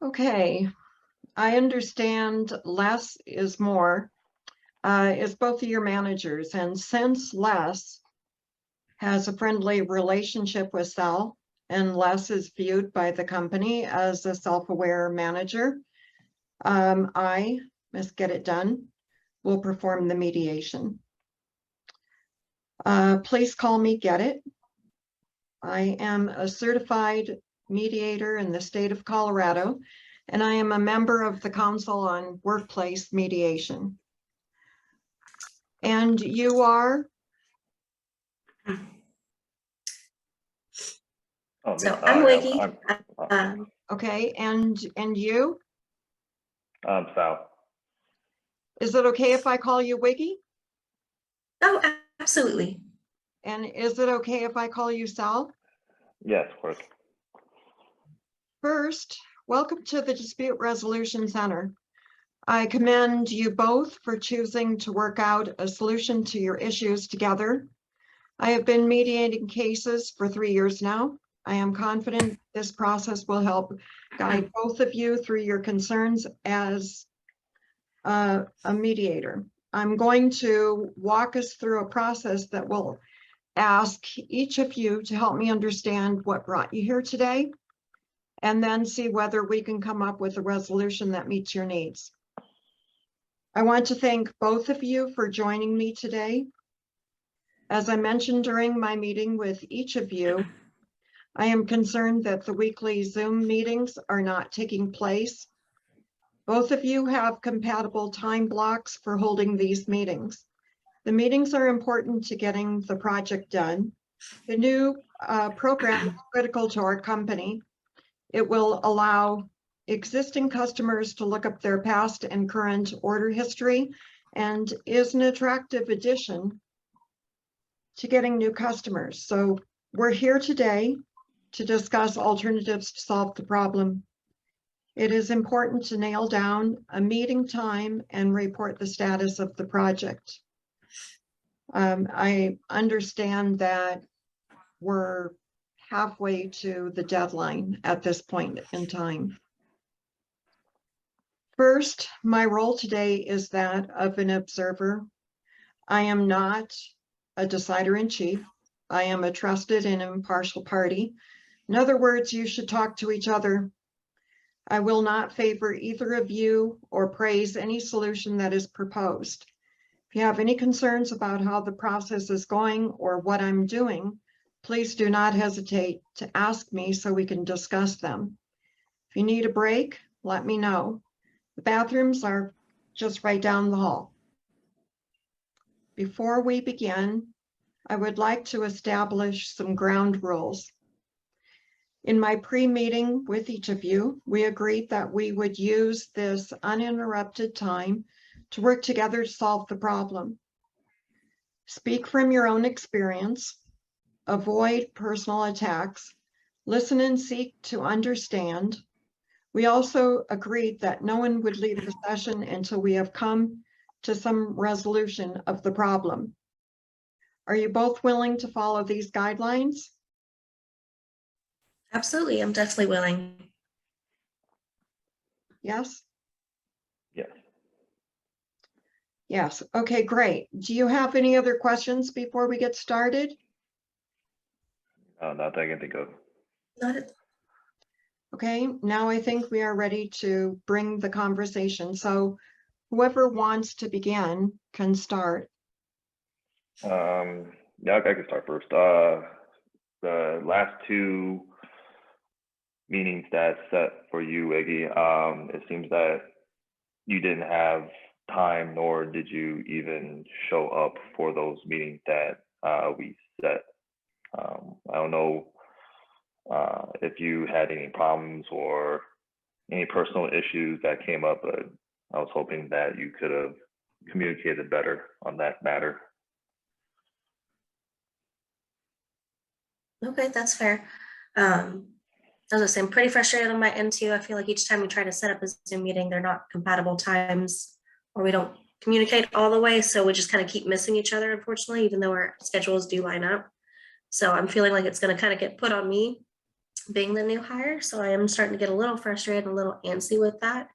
Okay, I understand less is more, is both of your managers. And since Les has a friendly relationship with Sal, and Les is viewed by the company as a self-aware manager, I, Miss Getit Dun, will perform the mediation. Please call me Getit. I am a certified mediator in the state of Colorado, and I am a member of the Council on Workplace Mediation. And you are? So I'm Wiggy. Okay, and you? Sal. Is it okay if I call you Wiggy? Oh, absolutely. And is it okay if I call you Sal? Yes, of course. First, welcome to the Dispute Resolution Center. I commend you both for choosing to work out a solution to your issues together. I have been mediating cases for 3 years now. I am confident this process will help guide both of you through your concerns as a mediator. I'm going to walk us through a process that will ask each of you to help me understand what brought you here today, and then see whether we can come up with a resolution that meets your needs. I want to thank both of you for joining me today. As I mentioned during my meeting with each of you, I am concerned that the weekly Zoom meetings are not taking place. Both of you have compatible time blocks for holding these meetings. The meetings are important to getting the project done. The new program is critical to our company. It will allow existing customers to look up their past and current order history, and is an attractive addition to getting new customers. So we're here today to discuss alternatives to solve the problem. It is important to nail down a meeting time and report the status of the project. I understand that we're halfway to the deadline at this point in time. First, my role today is that of an observer. I am not a decider-in-chief. I am a trusted and impartial party. In other words, you should talk to each other. I will not favor either of you or praise any solution that is proposed. If you have any concerns about how the process is going or what I'm doing, please do not hesitate to ask me so we can discuss them. If you need a break, let me know. The bathrooms are just right down the hall. Before we begin, I would like to establish some ground rules. In my pre-meeting with each of you, we agreed that we would use this uninterrupted time to work together to solve the problem. Speak from your own experience, avoid personal attacks, listen and seek to understand. We also agreed that no one would leave the session until we have come to some resolution of the problem. Are you both willing to follow these guidelines? Absolutely, I'm definitely willing. Yes? Yes. Yes, okay, great. Do you have any other questions before we get started? Not that I can think of. Not at Okay, now I think we are ready to bring the conversation. So whoever wants to begin can start. Yeah, I can start first. The last two meetings that's set for you, Wiggy, it seems that you didn't have time, nor did you even show up for those meetings that we set. I don't know if you had any problems or any personal issues that came up, but I was hoping that you could have communicated better on that matter. Okay, that's fair. As I was saying, I'm pretty frustrated on my end too. I feel like each time we try to set up a Zoom meeting, they're not compatible times, or we don't communicate all the way. So we just kind of keep missing each other, unfortunately, even though our schedules do line up. So I'm feeling like it's going to kind of get put on me. being the new hire. So I am starting to get a little frustrated, a little antsy with that.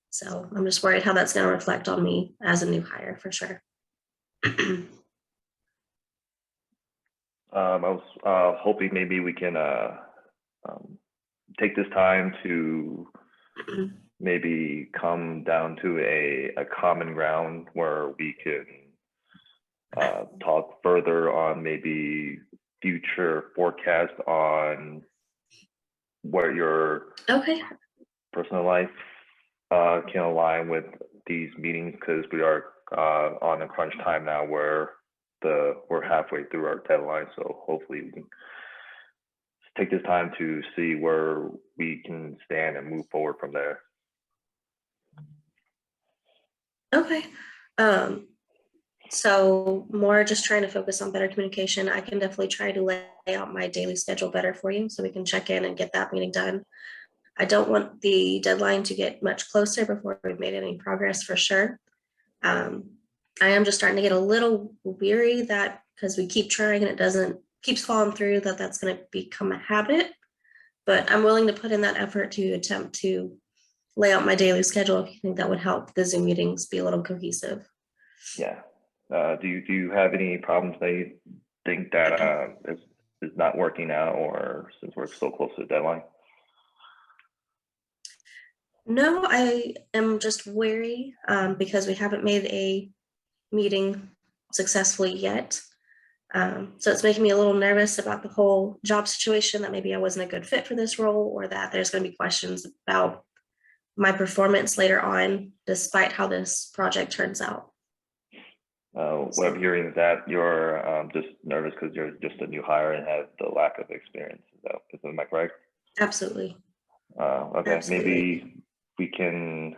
So I'm just worried how that's going to reflect on me as a new hire for sure. I was hoping maybe we can take this time to maybe come down to a common ground where we can talk further on maybe future forecast on where your Okay. personal life can align with these meetings, because we are on a crunch time now where we're halfway through our deadline. So hopefully we can take this time to see where we can stand and move forward from there. Okay. So more just trying to focus on better communication. I can definitely try to lay out my daily schedule better for you so we can check in and get that meeting done. I don't want the deadline to get much closer before we've made any progress for sure. I am just starting to get a little weary that because we keep trying and it keeps falling through, that's going to become a habit. But I'm willing to put in that effort to attempt to lay out my daily schedule if you think that would help the Zoom meetings be a little cohesive. Yeah. Do you have any problems that you think that is not working out, or since we're so close to the deadline? No, I am just wary because we haven't made a meeting successfully yet. So it's making me a little nervous about the whole job situation, that maybe I wasn't a good fit for this role, or that there's going to be questions about my performance later on, despite how this project turns out. What I'm hearing is that you're just nervous because you're just a new hire and have the lack of experience. Am I correct? Absolutely. Okay, Absolutely. maybe we can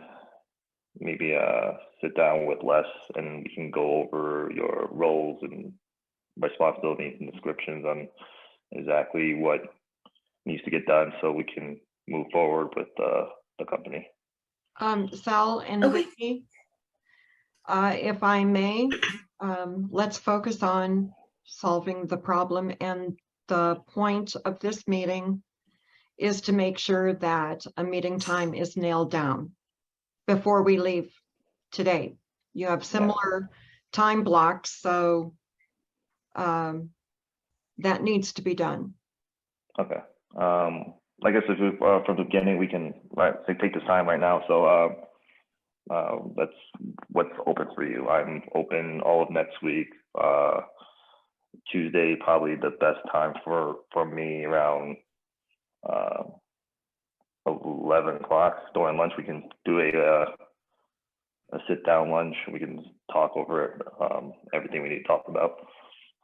sit down with Les and we can go over your roles and responsibilities and descriptions on exactly what needs to get done so we can move forward with the company. Sal and Okay. Wiggy, if I may, let's focus on solving the problem, and the point of this meeting is to make sure that a meeting time is nailed down before we leave today. You have similar time blocks, so that needs to be done. Okay. I guess if we, from the beginning, we can take this time right now. So that's what's open for you. I'm open all of next week. Tuesday, probably the best time for me, around 11 o'clock during lunch. We can do a sit down lunch. We can talk over everything we need to talk about.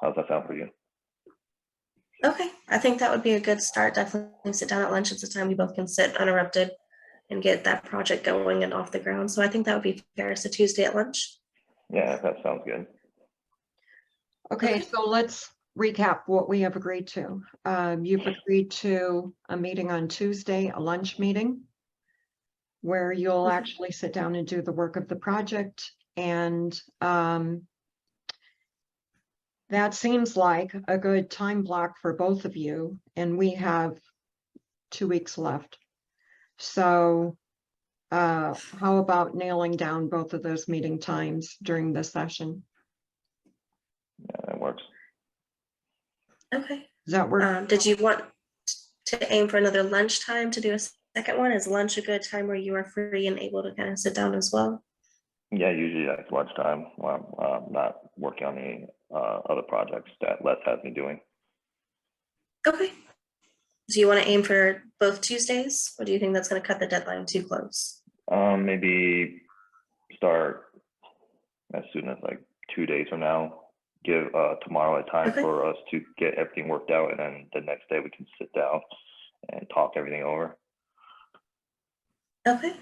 How's that sound for you? Okay, I think that would be a good start. Definitely sit down at lunch. It's a time we both can sit uninterrupted and get that project going and off the ground. So I think that would be fair. So Tuesday at lunch. Yeah, that sounds good. Okay, so let's recap what we have agreed to. You've agreed to a meeting on Tuesday, a lunch meeting, where you'll actually sit down and do the work of the project. And that seems like a good time block for both of you. And we have 2 weeks left. So how about nailing down both of those meeting times during this session? Yeah, that works. Okay. Does that work? Did you want to aim for another lunchtime to do a second one? Is lunch a good time where you are free and able to kind of sit down as well? Yeah, usually that's lunchtime when I'm not working on any other projects that Les has me doing. Okay. Do you want to aim for both Tuesdays, or do you think that's going to cut the deadline too close? Maybe start as soon as like 2 days from now. Give tomorrow a time for us to get everything worked out, and then the next day we can sit down and talk everything over. Okay.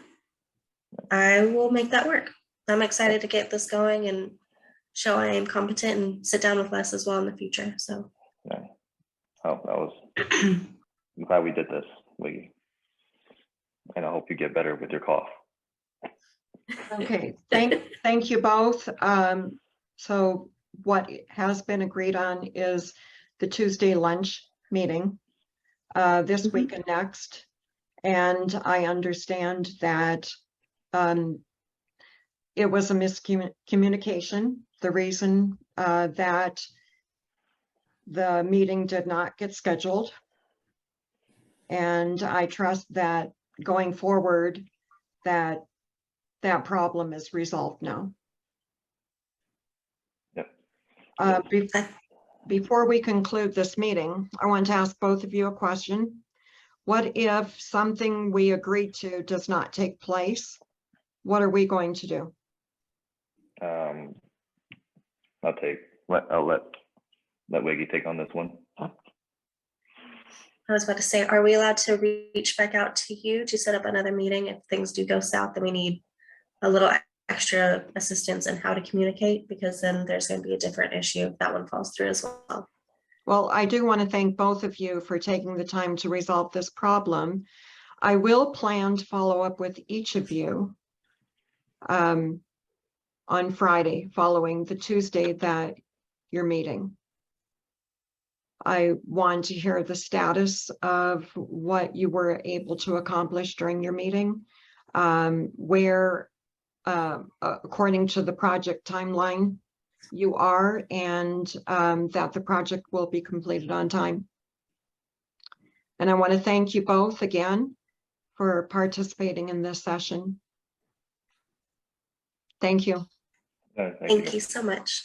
I will make that work. I'm excited to get this going and show I am competent and sit down with Les as well in the future. So. Yeah. Oh, that was. I'm glad we did this, Wiggy. And I hope you get better with your cough. Okay, thank you both. So what has been agreed on is the Tuesday lunch meeting. this Mhm. week and next. And I understand that it was a miscommunication. The reason that the meeting did not get scheduled. And I trust that going forward, that problem is resolved now. Yep. Before we conclude this meeting, I want to ask both of you a question. What if something we agreed to does not take place? What are we going to do? I'll let Wiggy take on this one. I was about to say, are we allowed to reach back out to you to set up another meeting if things do go south and we need a little extra assistance in how to communicate? Because then there's going to be a different issue if that one falls through as well. Well, I do want to thank both of you for taking the time to resolve this problem. I will plan to follow up with each of you on Friday, following the Tuesday that you're meeting. I want to hear the status of what you were able to accomplish during your meeting, where, according to the project timeline, you are, and that the project will be completed on time. And I want to thank you both again for participating in this session. Thank you. Thank Thank you. you so much.